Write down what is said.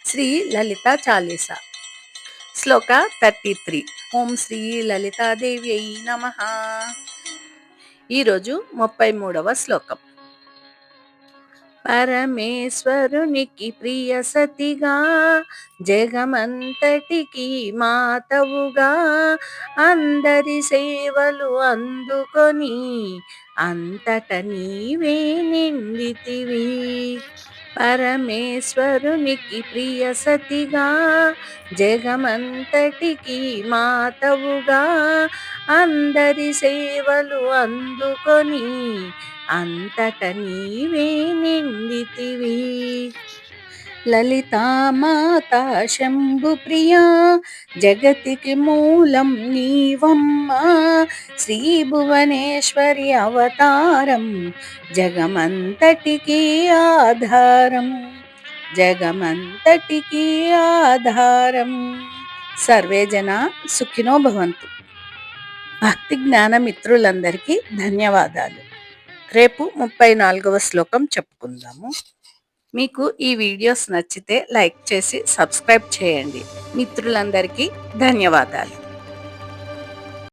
శ్రీ లలితా చాలీసా శ్లోక 33. ఓం శ్రీ లలితాదేవ్యై నమః. ఈరోజు 33వ శ్లోకం. పరమేశ్వరునికి ప్రియ సతిగా, జగమంతటికి మాతవుగా, అందరి సేవలు అందుకొని అంతట నీవే నిండితివి. పరమేశ్వరునికి ప్రియ సతిగా, జగమంతటికి మాతవుగా, అందరి సేవలు అందుకొని అంతట నీవే నిండితివి. లలితామాతా శంభు ప్రియా, జగతికి మూలం నీవమ్మా, శ్రీ భువనేశ్వరి అవతారం, జగమంతటికి ఆధారం, జగమంతటికి ఆధారం. సర్వే జన సుఖినో భవంతు. భక్తి జ్ఞాన మిత్రులందరికీ ధన్యవాదాలు. రేపు 34వ శ్లోకం చెప్పుకుందాము. మీకు ఈ వీడియోస్ నచ్చితే లైక్ చేసి సబ్స్క్రైబ్ చేయండి. మిత్రులందరికీ ధన్యవాదాలు.